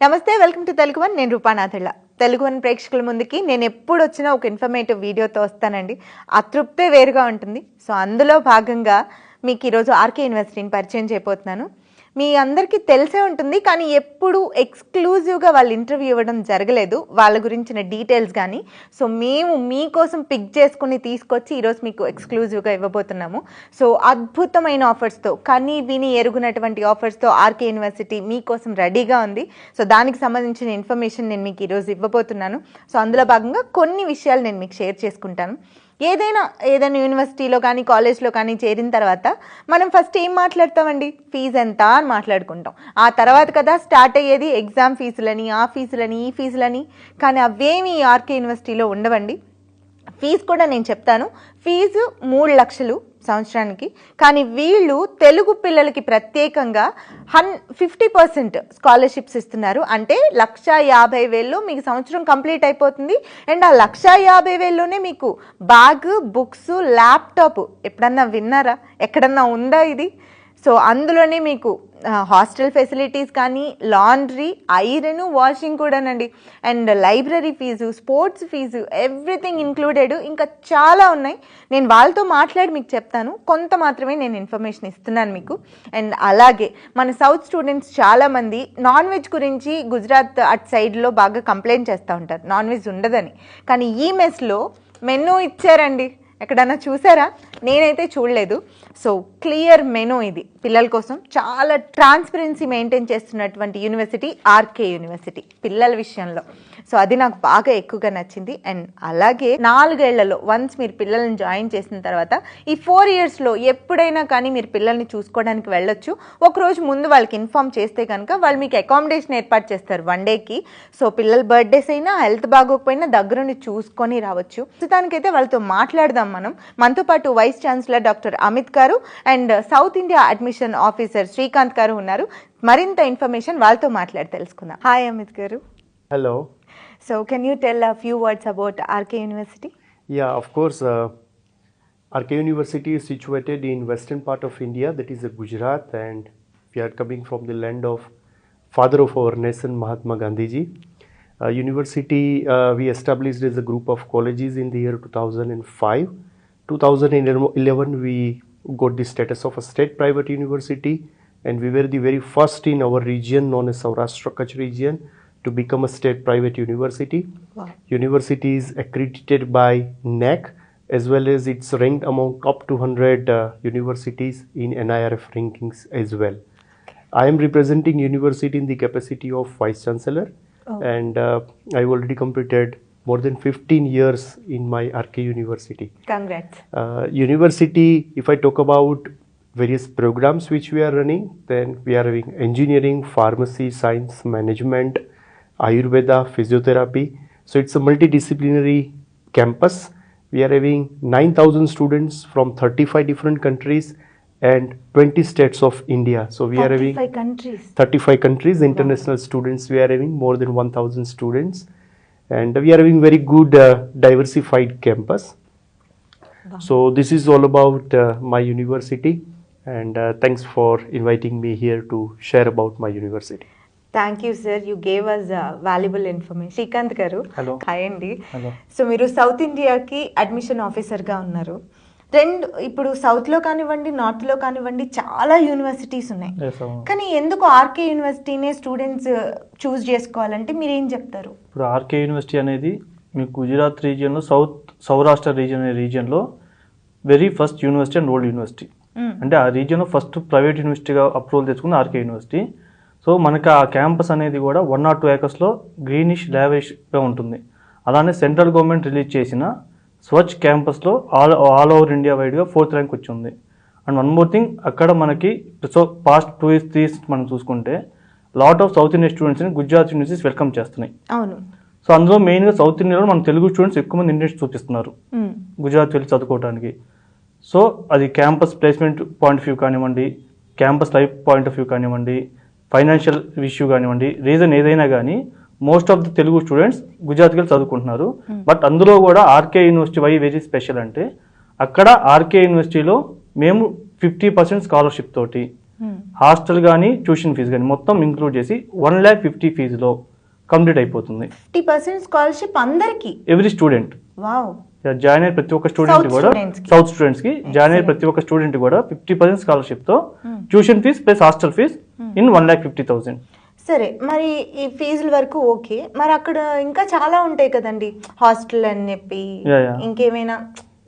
నమస్తే, welcome to Telugu one. నేను రూపానాథళ్ళ. Telugu one ప్రేక్షకుల ముందుకి నేను ఎప్పుడు వచ్చినా ఒక ఇన్ఫర్మేటివ్ వీడియోతో వస్తానండి. ఆ తృప్తే వేరుగా ఉంటుంది. సో అందులో భాగంగా మీకు ఈరోజు ఆర్కే యూనివర్సిటీని పరిచయం చేయబోతున్నాను. మీ అందరికీ తెలిసే ఉంటుంది, కానీ ఎప్పుడు ఎక్స్క్లూజివ్గా వాళ్ళు ఇంటర్వ్యూ ఇవ్వడం జరగలేదు, వాళ్ళ గురించిన డీటెయిల్స్ కానీ. సో మేము మీకోసం పిక్ చేసుకుని తీసుకొచ్చి ఈరోజు మీకు ఎక్స్క్లూజివ్గా ఇవ్వబోతున్నాము. సో అద్భుతమైన ఆఫర్స్తో, కనీ విని ఎరుగునటువంటి ఆఫర్స్తో ఆర్కే యూనివర్సిటీ మీకోసం రెడీగా ఉంది. సో దానికి సంబంధించిన ఇన్ఫర్మేషన్ నేను మీకు ఈరోజు ఇవ్వబోతున్నాను. సో అందులో భాగంగా కొన్ని విషయాలు నేను మీకు షేర్ చేసుకుంటాను. ఏదైనా యూనివర్సిటీలో కానీ కాలేజ్లో కానీ చేరిన తర్వాత మనం ఫస్ట్ ఏం మాట్లాడతామండి? ఫీజు ఎంత అని మాట్లాడుకుంటాం. ఆ తర్వాత కదా స్టార్ట్ అయ్యేది ఎగ్జామ్ ఫీజులని, ఆ ఫీజులని, ఈ ఫీజులని. కానీ అవేమి ఆర్కే యూనివర్సిటీలో ఉండవండి. ఫీజు కూడా నేను చెప్తాను. ఫీజు 3 లక్షలు సంవత్సరానికి. కానీ వీళ్ళు తెలుగు పిల్లలకి ప్రత్యేకంగా 50% స్కాలర్షిప్స్ ఇస్తున్నారు. అంటే 1,50,000 మీకు సంవత్సరం కంప్లీట్ అయిపోతుంది. అండ్ ఆ 1,50,000లోనే మీకు బ్యాగ్, బుక్స్, ల్యాప్టాప్. ఎప్పుడన్నా విన్నారా? ఎక్కడన్నా ఉందా ఇది? సో అందులోనే మీకు హాస్టల్ ఫెసిలిటీస్ కానీ, లాండ్రీ, ఐరన్, వాషింగ్ కూడానండి. And library fee, sports fee, everything included. ఇంకా చాలా ఉన్నాయి. నేను వాళ్ళతో మాట్లాడి మీకు చెప్తాను. కొంత మాత్రమే నేను ఇన్ఫర్మేషన్ ఇస్తున్నాను మీకు. అండ్ అలాగే మన సౌత్ స్టూడెంట్స్ చాలామంది నాన్ వెజ్ గురించి గుజరాత్ అటు సైడ్లో బాగా కంప్లైంట్ చేస్తూ ఉంటారు, నాన్ వెజ్ ఉండదని. కానీ ఈ మెస్లో మెనూ ఇచ్చారండి. ఎక్కడన్నా చూసారా? నేనైతే చూడలేదు. సో క్లియర్ మెనూ ఇది పిల్లల కోసం. చాలా ట్రాన్స్పరెన్సీ మెయింటైన్ చేస్తున్నటువంటి యూనివర్సిటీ ఆర్కే యూనివర్సిటీ పిల్లల విషయంలో. సో అది నాకు బాగా ఎక్కువగా నచ్చింది. అండ్ అలాగే 4 ఏళ్లలో వన్స్ మీరు పిల్లల్ని జాయిన్ చేసిన తర్వాత ఈ 4 ఇయర్స్లో ఎప్పుడైనా కానీ మీరు పిల్లల్ని చూసుకోవడానికి వెళ్ళొచ్చు. ఒకరోజు ముందు వాళ్ళకి ఇన్ఫామ్ చేస్తే కనుక వాళ్ళు మీకు అకామిడేషన్ ఏర్పాటు చేస్తారు 1 డేకి. సో పిల్లల బర్త్డేస్ అయినా, హెల్త్ బాగోకపోయినా దగ్గరుండి చూసుకొని రావచ్చు. ప్రస్తుతానికైతే వాళ్ళతో మాట్లాడదాం మనం. మనతో పాటు వైస్ ఛాన్సలర్ డాక్టర్ అమిత్ గారు and south India admission officer Srikanth గారు ఉన్నారు. మరింత ఇన్ఫర్మేషన్ వాళ్ళతో మాట్లాడి తెలుసుకుందాం. హాయ్ అమిత్ గారు. Hello. So can you tell a few words about RK University? Yeah, of course. RK University is situated in western part of India, that is Gujarat, and we are coming from the land of father of our nation, Mahatma Gandhi ji. University we established as a group of colleges in the year 2005. 2011 we got the status of a state private university, and we were the very first in our region known as Saurashtra Kutch region to become a state private university. Wow. University is accredited by NAC, as well as it's ranked among top 200 universities in NIRF rankings as well. I am representing university in the capacity of Vice Chancellor. Oh. And I've already completed more than 15 years in my RK University. Congrats. University, if I talk about various programs which we are running, then we are having engineering, pharmacy, science, management, Ayurveda, physiotherapy. So it's a multidisciplinary campus. We are having 9,000 students from 35 different countries and 20 states of India. So we are having 35 countries, international students. We are having more than 1,000 students, and we are having very good diversified campus. Wow. So this is all about my university, and thanks for inviting me here to share about my university. Thank you sir, you gave us valuable information. Srikanth గారు, Hello. Hi అండి. Hello. So మీరు south ఇండియాకి admission ఆఫీసర్గా ఉన్నారు. ఇప్పుడు సౌత్లో కానివ్వండి, నార్త్లో కానివ్వండి, చాలా యూనివర్సిటీస్ ఉన్నాయి. కానీ ఎందుకు ఆర్కే యూనివర్సిటీనే స్టూడెంట్స్ చూస్ చేసుకోవాలంటే మీరు ఏం చెప్తారు? ఇప్పుడు ఆర్కే యూనివర్సిటీ అనేది మీకు గుజరాత్ రీజియన్లో సౌరాష్ట్ర రీజియన్ అనే రీజియన్లో very first university and old university. అంటే ఆ రీజియన్లో ఫస్ట్ ప్రైవేట్ యూనివర్సిటీగా అప్రూవల్ తెచ్చుకుంది ఆర్కే యూనివర్సిటీ. సో మనకి ఆ క్యాంపస్ అనేది కూడా 1 or 2 acresలో గ్రీనిష్ లావిష్గా ఉంటుంది. అలానే సెంట్రల్ గవర్నమెంట్ రిలీజ్ చేసిన స్వచ్ఛ క్యాంపస్లో ఆల్ ఓవర్ ఇండియా వైడ్గా 4th ర్యాంక్ వచ్చింది. అండ్ వన్ మోర్ థింగ్, అక్కడ మనకి పాస్ట్ 2 years 3 years మనం చూసుకుంటే లాట్ ఆఫ్ సౌత్ ఇండియన్ స్టూడెంట్స్ని గుజరాత్ యూనివర్సిటీస్ వెల్కమ్ చేస్తున్నాయి. అవును. సో అందులో మెయిన్గా సౌత్ ఇండియాలో మన తెలుగు స్టూడెంట్స్ ఎక్కువ మంది ఇంట్రెస్ట్ చూపిస్తున్నారు గుజరాత్ వెళ్ళి చదువుకోవడానికి. సో అది campus placement point of view కానివ్వండి, campus life point of view కానివ్వండి, ఫైనాన్షియల్ ఇష్యూ కానివ్వండి, రీజన్ ఏదైనా కానీ most of the Telugu students గుజరాత్కి వెళ్ళి చదువుకుంటున్నారు. బట్ అందులో కూడా RK University why very special అంటే అక్కడ ఆర్కే యూనివర్సిటీలో మేము 50% స్కాలర్షిప్ తోటి హాస్టల్ కానీ ట్యూషన్ ఫీజు కానీ మొత్తం ఇంక్లూడ్ చేసి 1,50,000 ఫీజులో కంప్లీట్ అయిపోతుంది. 50% స్కాలర్షిప్ అందరికి. Every student wow. జాయిన్ అయ్యే ప్రతి ఒక్క స్టూడెంట్ కూడా సౌత్ స్టూడెంట్స్ కి జాయిన్ అయ్యే ప్రతి ఒక్క స్టూడెంట్ కూడా 50% స్కాలర్షిప్ తో tuition fee plus hostel fee in 1,50,000. సరే, మరి ఈ ఫీజుల వరకు ఓకే, మరి అక్కడ ఇంకా చాలా ఉంటాయి కదండి, హాస్టల్ అని చెప్పి ఇంకేమైనా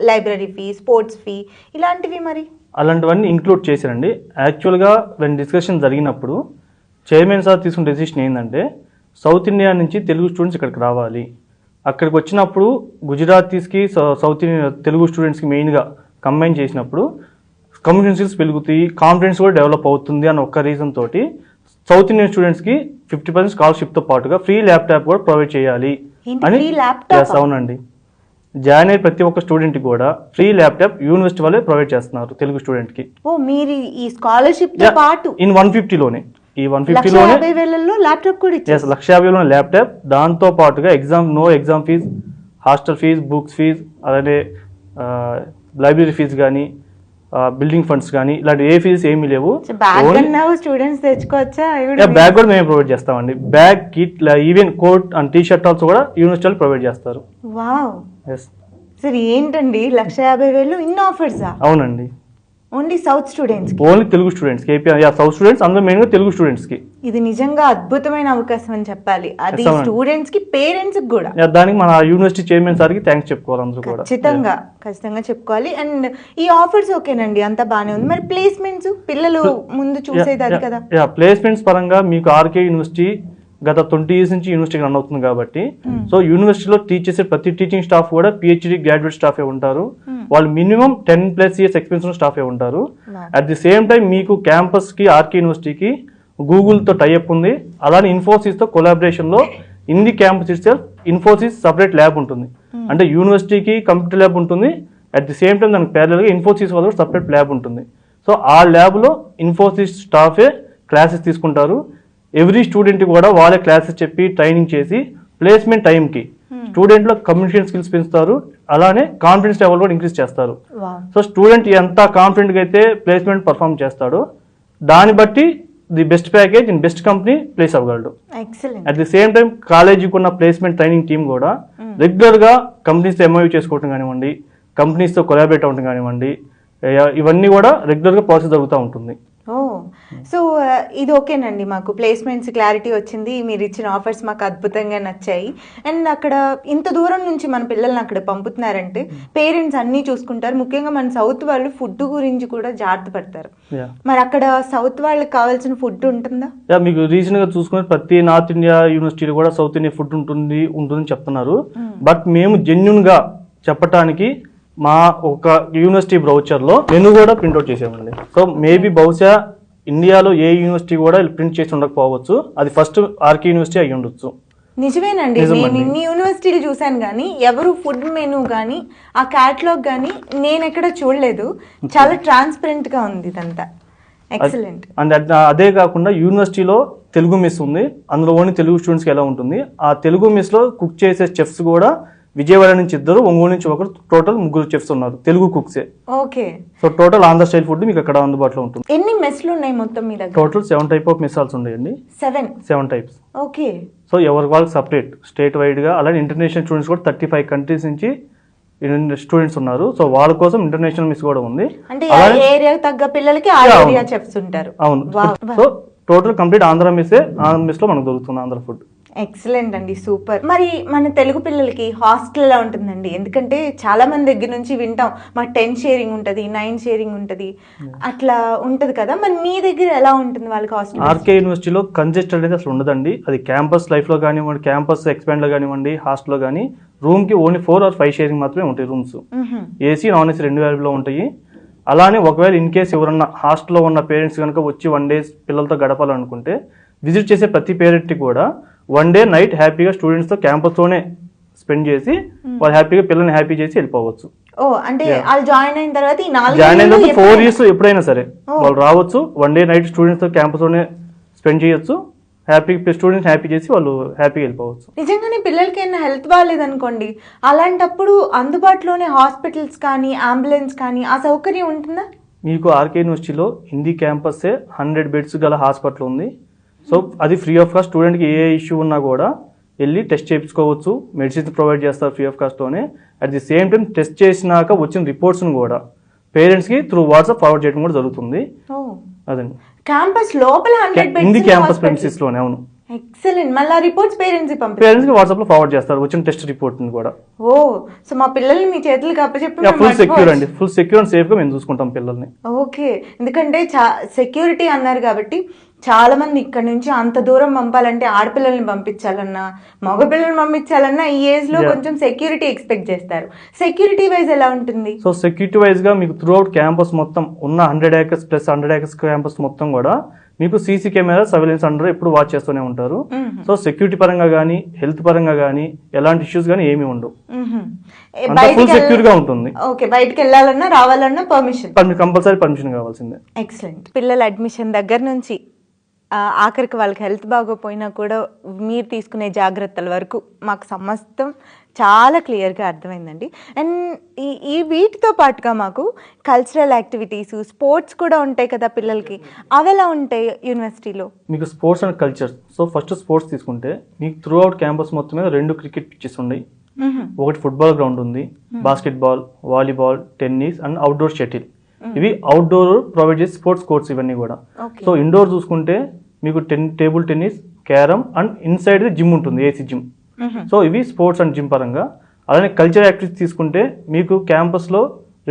లైబ్రరీ ఫీ, స్పోర్ట్స్ ఫీ ఇలాంటివి, మరి అలాంటివన్నీ ఇంక్లూడ్ చేశారండి. యాక్చువల్గా వెన్ డిస్కషన్ జరిగినప్పుడు చైర్మన్ సార్ తీసుకున్న డెసిషన్ ఏంటంటే సౌత్ ఇండియా నుంచి తెలుగు స్టూడెంట్స్ ఇక్కడికి రావాలి. అక్కడికి వచ్చినప్పుడు గుజరాతీస్కి సౌత్ ఇండియా తెలుగు స్టూడెంట్స్కి మెయిన్గా కంబైన్ చేసినప్పుడు కమ్యూనికేషన్ స్కిల్స్ పెరుగుతాయి, కాన్ఫిడెన్స్ కూడా డెవలప్ అవుతుంది అన్న ఒక్క రీజన్ తోటి సౌత్ ఇండియన్ స్టూడెంట్స్కి 50% స్కాలర్షిప్తో పాటుగా ఫ్రీ ల్యాప్టాప్ కూడా ప్రొవైడ్ చేయాలి అని. అవునండి, జాయిన్ అయ్యే ప్రతి ఒక్క స్టూడెంట్ కూడా ఫ్రీ ల్యాప్టాప్ యూనివర్సిటీ వాళ్ళే ప్రొవైడ్ చేస్తున్నారు తెలుగు స్టూడెంట్ కి. ఓ, మీరు ఈ స్కాలర్షిప్ తో పాటు ఇన్ 150లోనే ఈ 150లోనే ల్యాప్టాప్ కూడా ఇచ్చారు. 1,50,000 ల్యాప్టాప్, దాంతో పాటుగా exam fee, hostel fee, books fee, అలాగే లైబ్రరీ ఫీజ్ కానీ బిల్డింగ్ ఫండ్స్ కానీ ఇలాంటి ఏ ఫీజెస్ ఏమీ లేవు. స్టూడెంట్స్ తెచ్చుకోవచ్చా? బ్యాగ్ కూడా మేము ప్రొవైడ్ చేస్తామండి. Bag, kit, even coat and T shirt also కూడా యూనివర్సిటీ ప్రొవైడ్ చేస్తారు. వావ్. సరే, ఏంటండి 1,50,000 ఇన్ ఆఫర్సా? అవునండి, only south students, only Telugu students, south students, అందులో మెయిన్గా తెలుగు స్టూడెంట్స్ కి. ఇది నిజంగా అద్భుతమైన అవకాశం అని చెప్పాలి, అది స్టూడెంట్స్ కి, పేరెంట్స్ కి కూడా. దానికి మన యూనివర్సిటీ చైర్మన్ సార్ కి థ్యాంక్స్ చెప్పుకోవాలి అందరూ కూడా. ఖచ్చితంగా చెప్పుకోవాలి. అండ్ ఈ ఆఫర్స్ ఓకేనండి, అంతా బానే ఉంది. మరి ప్లేస్మెంట్స్, పిల్లలు ముందు చూసేది అది కదా. ప్లేస్మెంట్స్ పరంగా మీకు ఆర్కే యూనివర్సిటీ గత 20 years నుంచి యూనివర్సిటీ రన్ అవుతుంది కాబట్టి, సో యూనివర్సిటీలో టీచ్ చేసే ప్రతి టీచింగ్ స్టాఫ్ కూడా పిహెచ్డి గ్రాడ్యుయేట్ స్టాఫే ఉంటారు. వాళ్ళు మినిమం 10+ years ఎక్స్పీరియన్స్ ఉన్న స్టాఫే ఉంటారు. అట్ ది సేమ్ టైం మీకు క్యాంపస్ కి ఆర్కే యూనివర్సిటీకి గూగుల్తో టైఅప్ ఉంది. అలానే ఇన్ఫోసిస్తో కొలాబరేషన్లో in the campus itself Infosys separate lab ఉంటుంది. అంటే యూనివర్సిటీకి కంప్యూటర్ ల్యాబ్ ఉంటుంది, అట్ ది సేమ్ టైం దానికి ప్యారలల్గా ఇన్ఫోసిస్ వాళ్ళు సపరేట్ ల్యాబ్ ఉంటుంది. సో ఆ ల్యాబ్లో ఇన్ఫోసిస్ స్టాఫే క్లాసెస్ తీసుకుంటారు. ఎవ్రీ స్టూడెంట్ కూడా వాళ్ళే క్లాసెస్ చెప్పి ట్రైనింగ్ చేసి ప్లేస్మెంట్ టైంకి స్టూడెంట్లో కమ్యూనికేషన్ స్కిల్స్ పెంచుతారు, అలానే కాన్ఫిడెన్స్ లెవెల్ కూడా ఇంక్రీజ్ చేస్తారు. సో స్టూడెంట్ ఎంత కాన్ఫిడెంట్గా అయితే ప్లేస్మెంట్ పర్ఫామ్ చేస్తాడో దాన్ని బట్టి the best package in best company place అవ్వగలడు. అట్ ది సేమ్ టైం కాలేజీకి ఉన్న ప్లేస్మెంట్ ట్రైనింగ్ టీమ్ కూడా రెగ్యులర్గా కంపెనీస్తో ఎంఓయూ చేసుకోవడం కానివ్వండి, కంపెనీస్తో కొలాబరేట్ అవ్వడం కానివ్వండి, ఇవన్నీ కూడా రెగ్యులర్గా ప్రాసెస్ జరుగుతూ ఉంటుంది. సో ఇది ఓకేనండి, మాకు ప్లేస్మెంట్స్ క్లారిటీ వచ్చింది, మీరు ఇచ్చిన ఆఫర్స్ మాకు అద్భుతంగా నచ్చాయి. అండ్ అక్కడ ఇంత దూరం నుంచి మన పిల్లల్ని అక్కడ పంపుతున్నారంటే పేరెంట్స్ అన్నీ చూసుకుంటారు. ముఖ్యంగా మన సౌత్ వాళ్ళు ఫుడ్ గురించి కూడా జాగ్రత్త పడతారు. మరి అక్కడ సౌత్ వాళ్ళకి కావాల్సిన ఫుడ్ ఉంటుందా? మీకు రీసెంట్ గా చూసుకుని ప్రతి నార్త్ ఇండియా యూనివర్సిటీలో కూడా సౌత్ ఇండియా ఫుడ్ ఉంటుందని చెప్తున్నారు. బట్ మేము జెన్యున్ గా చెప్పటానికి మా ఒక యూనివర్సిటీ బ్రౌచర్లో మెనూ కూడా ప్రింట్అవుట్ చేసామండి. సో మేబీ బహుశా ఇండియాలో ఏ యూనివర్సిటీ కూడా ప్రింట్ చేసి ఉండకపోవచ్చు, అది ఫస్ట్ ఆర్కే యూనివర్సిటీ అయ్యి ఉండొచ్చు. నిజమేనండి, నేను ఇన్ని యూనివర్సిటీలు చూసాను కానీ ఎవరు ఫుడ్ మెనూ కానీ ఆ క్యాటలాగ్ కానీ నేను ఎక్కడ చూడలేదు. చాలా ట్రాన్స్పరెంట్ గా ఉంది ఇదంతా. ఎక్సలెంట్. అండ్ అదే కాకుండా యూనివర్సిటీలో తెలుగు మెస్ ఉంది, అందులో ఓన్లీ తెలుగు స్టూడెంట్స్కి ఎలా ఉంటుంది. ఆ తెలుగు మెస్లో కుక్ చేసే చెఫ్స్ కూడా విజయవాడ నుంచి 2, ఒంగోలు నుంచి 1, టోటల్ 3 చెఫ్స్ ఉన్నారు, తెలుగు కుక్సే. Okay. So total Andhra style food మీకు అక్కడ అందుబాటులో ఉంటుంది. ఎన్ని మెస్లు ఉన్నాయి మొత్తం మీ దగ్గర? Total 7 types of mess halls ఉన్నాయండి. 7 types. ఓకే. సో ఎవరి వాళ్ళకి సపరేట్ స్టేట్ వైడ్ గా, అలాగే ఇంటర్నేషనల్ స్టూడెంట్స్ కూడా 35 countries నుంచి స్టూడెంట్స్ ఉన్నారు. సో వాళ్ళ కోసం ఇంటర్నేషనల్ మెస్ కూడా ఉంది. అంటే ఏరియా తగ్గ పిల్లలకి ఆ ఏరియా చెఫ్స్ ఉంటారు. అవును. So total complete Andhra mess లో మనకు దొరుకుతుంది ఆంధ్ర ఫుడ్. ఎక్సలెంట్ అండి, సూపర్. మరి మన తెలుగు పిల్లలకి హాస్టల్ ఎలా ఉంటుందండి? ఎందుకంటే చాలా మంది దగ్గర నుంచి వింటాం, మా 10 షేరింగ్ ఉంటుంది, 9 షేరింగ్ ఉంటుంది, అట్లా ఉంటది కదా. మరి మీ దగ్గర ఎలా ఉంటుంది వాళ్ళకి హాస్టల్? ఆర్కే యూనివర్సిటీలో కంజెస్టెడ్ అనేది అసలు ఉండదండి. అది క్యాంపస్ లైఫ్ లో కానివ్వండి, క్యాంపస్ ఎక్స్పాండ్ లో కానివ్వండి, హాస్టల్లో కానీ రూమ్ కి ఓన్లీ 4 or 5 షేరింగ్ మాత్రమే ఉంటాయి rooms. AC, non AC 2 available లో ఉంటాయి. అలానే ఒకవేళ ఇన్ కేసు ఎవరన్నా హాస్టల్లో ఉన్న పేరెంట్స్ కనుక వచ్చి 1 day పిల్లలతో గడపాలనుకుంటే విజిట్ చేసే ప్రతి పేరెంట్కి కూడా 1 day నైట్ హ్యాపీగా స్టూడెంట్స్తో క్యాంపస్తోనే స్పెండ్ చేసి వాళ్ళు హ్యాపీగా పిల్లల్ని హ్యాపీ చేసి వెళ్ళిపోవచ్చు. అంటే వాళ్ళు జాయిన్ అయిన తర్వాత 4 years ఎప్పుడైనా సరే వాళ్ళు రావచ్చు. 1 day నైట్ స్టూడెంట్స్తో క్యాంపస్తోనే స్పెండ్ చేయొచ్చు, హ్యాపీ స్టూడెంట్స్ హ్యాపీ చేసి వాళ్ళు హ్యాపీగా వెళ్ళిపోవచ్చు. నిజంగానే పిల్లలకి ఏమైనా హెల్త్ బాగాలేదు అనుకోండి, అలాంటప్పుడు అందుబాటులోనే హాస్పిటల్స్ కానీ అంబులెన్స్ కానీ ఆ సౌకర్యం ఉంటుందా? మీకు ఆర్కే యూనివర్సిటీలో హిందీ క్యాంపస్సే 100 బెడ్స్ గల హాస్పిటల్ ఉంది. సో అది ఫ్రీ ఆఫ్ కాస్ట్. స్టూడెంట్కి ఏ ఇష్యూ ఉన్నా కూడా వెళ్ళి టెస్ట్ చేయించుకోవచ్చు. మెడిసిన్స్ ప్రొవైడ్ చేస్తారు ఫ్రీ ఆఫ్ కాస్ట్లోనే. At the same time test చేసినాక వచ్చిన రిపోర్ట్స్ని కూడా పేరెంట్స్కి త్రూ వాట్సాప్ ఫార్వర్డ్ చేయడం కూడా జరుగుతుంది. అదండి క్యాంపస్ లోపల హిందీ క్యాంపస్ ప్రెమిసెస్లోనే. అవును, ఎక్సలెంట్. మళ్ళీ రిపోర్ట్స్ పేరెంట్స్ పేరెంట్స్కి వాట్సాప్లో ఫార్వర్డ్ చేస్తారు వచ్చిన టెస్ట్ రిపోర్ట్ని కూడా. ఓ, సో మా పిల్లల్ని మీ చేతులకు అప్పచెప్పి ఫుల్ సెక్యూర్ అండి, ఫుల్ సెక్యూర్ అండ్ సేఫ్గా మేము చూసుకుంటాం పిల్లల్ని. ఓకే, ఎందుకంటే సెక్యూరిటీ అన్నారు కాబట్టి చాలా మంది ఇక్కడ నుంచి అంత దూరం పంపాలంటే ఆడపిల్లల్ని పంపించాలన్నా మగపిల్లల్ని పంపించాలన్నా ఈ ఏజ్ లో కొంచెం సెక్యూరిటీ ఎక్స్పెక్ట్ చేస్తారు. సెక్యూరిటీ వైజ్ ఎలా ఉంటుంది? సో సెక్యూరిటీ వైజ్ గా మీకు త్రూ అవుట్ క్యాంపస్ మొత్తం ఉన్న 100 acres ప్లస్ 100 acres క్యాంపస్ మొత్తం కూడా మీకు సీసీ కెమెరా సర్వేలెన్స్ అండర్ ఎప్పుడు వాచ్ చేస్తూనే ఉంటారు. సో సెక్యూరిటీ పరంగా కానీ హెల్త్ పరంగా కానీ ఎలాంటి ఇష్యూస్ కానీ ఏమీ ఉండవు. ఫుల్ సెక్యూర్ గా ఉంటుంది. ఓకే, బయటకు వెళ్ళాలన్నా రావాలన్నా పర్మిషన్ కంపల్సరీ పర్మిషన్ కావాల్సిందే. ఎక్సలెంట్. పిల్లల అడ్మిషన్ దగ్గర నుంచి ఆఖరికి వాళ్ళకి హెల్త్ బాగోపోయినా కూడా మీరు తీసుకునే జాగ్రత్తల వరకు మాకు సమస్తం చాలా క్లియర్గా అర్థమైందండి. అండ్ ఈ వీటితో పాటుగా మాకు కల్చరల్ యాక్టివిటీస్, స్పోర్ట్స్ కూడా ఉంటాయి కదా పిల్లలకి, అవి ఎలా ఉంటాయి యూనివర్సిటీలో? మీకు sports and culture. So first sports తీసుకుంటే మీకు త్రూ అవుట్ క్యాంపస్ మొత్తం మీద 2 క్రికెట్ పిచ్చెస్ ఉన్నాయి. ఒకటి ఫుట్బాల్ గ్రౌండ్ ఉంది, basketball, volleyball, tennis and outdoor shuttle. ఇవి అవుట్డోర్ ప్రొవైడ్ చేసే స్పోర్ట్స్ కోర్ట్స్ ఇవన్నీ కూడా. సో ఇండోర్ చూసుకుంటే మీకు table tennis, carrom and inside gym ఉంటుంది, ఏసీ జిమ్. సో ఇవి స్పోర్ట్స్ అండ్ జిమ్ పరంగా. అలానే కల్చరల్ యాక్టివిటీస్ తీసుకుంటే మీకు క్యాంపస్లో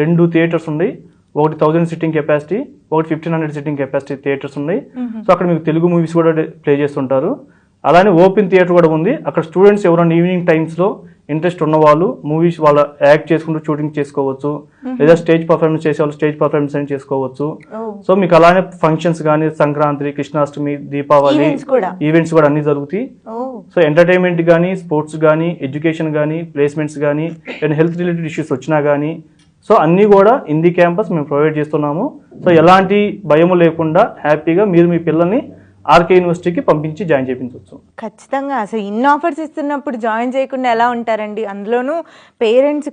2 థియేటర్స్ ఉన్నాయి. ఒకటి 1000 సిట్టింగ్ కెపాసిటీ, ఒకటి 1500 సిట్టింగ్ కెపాసిటీ థియేటర్స్ ఉన్నాయి. సో అక్కడ మీకు తెలుగు మూవీస్ కూడా ప్లే చేస్తుంటారు. అలానే ఓపెన్ థియేటర్ కూడా ఉంది. అక్కడ స్టూడెంట్స్ ఎవరైనా ఈవినింగ్ టైమ్స్లో ఇంట్రెస్ట్ ఉన్న వాళ్ళు మూవీస్ వాళ్ళ యాక్ట్ చేసుకుంటూ షూటింగ్ చేసుకోవచ్చు, లేదా స్టేజ్ పర్ఫార్మెన్స్ చేసే వాళ్ళు స్టేజ్ పర్ఫార్మెన్స్ అని చేసుకోవచ్చు. సో మీకు అలానే ఫంక్షన్స్ కానీ సంక్రాంతి, కృష్ణాష్టమి, దీపావళి ఈవెంట్స్ కూడా అన్ని జరుగుతాయి. సో ఎంటర్టైన్మెంట్ కానీ, స్పోర్ట్స్ కానీ, ఎడ్యుకేషన్ కానీ, ప్లేస్మెంట్స్ కానీ, హెల్త్ రిలేటెడ్ ఇష్యూస్ వచ్చినా కానీ సో అన్నీ కూడా హిందీ క్యాంపస్ మేము ప్రొవైడ్ చేస్తున్నాము. సో ఎలాంటి భయము లేకుండా హ్యాపీగా మీరు మీ పిల్లల్ని ఆర్కే యూనివర్సిటీకి పంపించి జాయిన్ చేయించవచ్చు. ఖచ్చితంగా. అసలు ఇన్ని ఆఫర్స్ ఇస్తున్నప్పుడు జాయిన్ చేయకుండా ఎలా ఉంటారండి? అందులోనూ పేరెంట్స్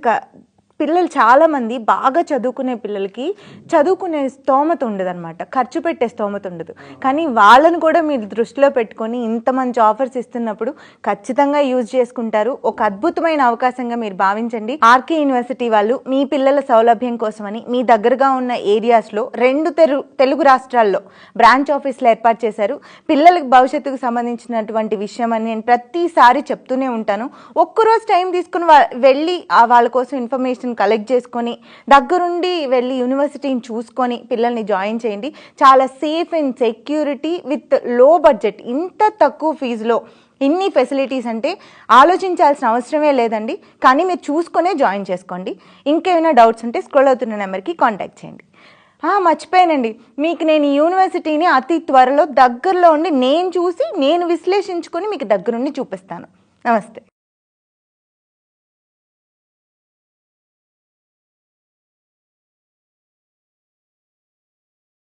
పిల్లలు చాలామంది బాగా చదువుకునే పిల్లలకి చదువుకునే స్తోమత ఉండదు అనమాట, ఖర్చు పెట్టే స్తోమత ఉండదు. కానీ వాళ్ళను కూడా మీరు దృష్టిలో పెట్టుకొని ఇంత మంచి ఆఫర్స్ ఇస్తున్నప్పుడు ఖచ్చితంగా యూజ్ చేసుకుంటారు. ఒక అద్భుతమైన అవకాశంగా మీరు భావించండి. ఆర్కే యూనివర్సిటీ వాళ్ళు మీ పిల్లల సౌలభ్యం కోసమని మీ దగ్గరగా ఉన్న ఏరియాస్లో 2 తెలుగు రాష్ట్రాల్లో బ్రాంచ్ ఆఫీసులు ఏర్పాటు చేశారు. పిల్లలకు భవిష్యత్తుకు సంబంధించినటువంటి విషయం అని నేను ప్రతిసారి చెప్తూనే ఉంటాను. ఒక్కరోజు టైం తీసుకుని వెళ్ళి వాళ్ళ కోసం ఇన్ఫర్మేషన్ కలెక్ట్ చేసుకొని దగ్గరుండి వెళ్ళి యూనివర్సిటీని చూసుకొని పిల్లల్ని జాయిన్ చేయండి. చాలా సేఫ్ అండ్ సెక్యూరిటీ విత్ లో బడ్జెట్. ఇంత తక్కువ ఫీజులో ఇన్ని ఫెసిలిటీస్ అంటే ఆలోచించాల్సిన అవసరమే లేదండి. కానీ మీరు చూసుకొనే జాయిన్ చేసుకోండి. ఇంకేమైనా డౌట్స్ ఉంటే స్క్రోల్ అవుతున్న నెంబర్కి కాంటాక్ట్ చేయండి. మర్చిపోయానండి, మీకు నేను ఈ యూనివర్సిటీని అతి త్వరలో దగ్గరలో ఉండి నేను చూసి నేను విశ్లేషించుకొని మీకు దగ్గరుండి చూపిస్తాను. నమస్తే.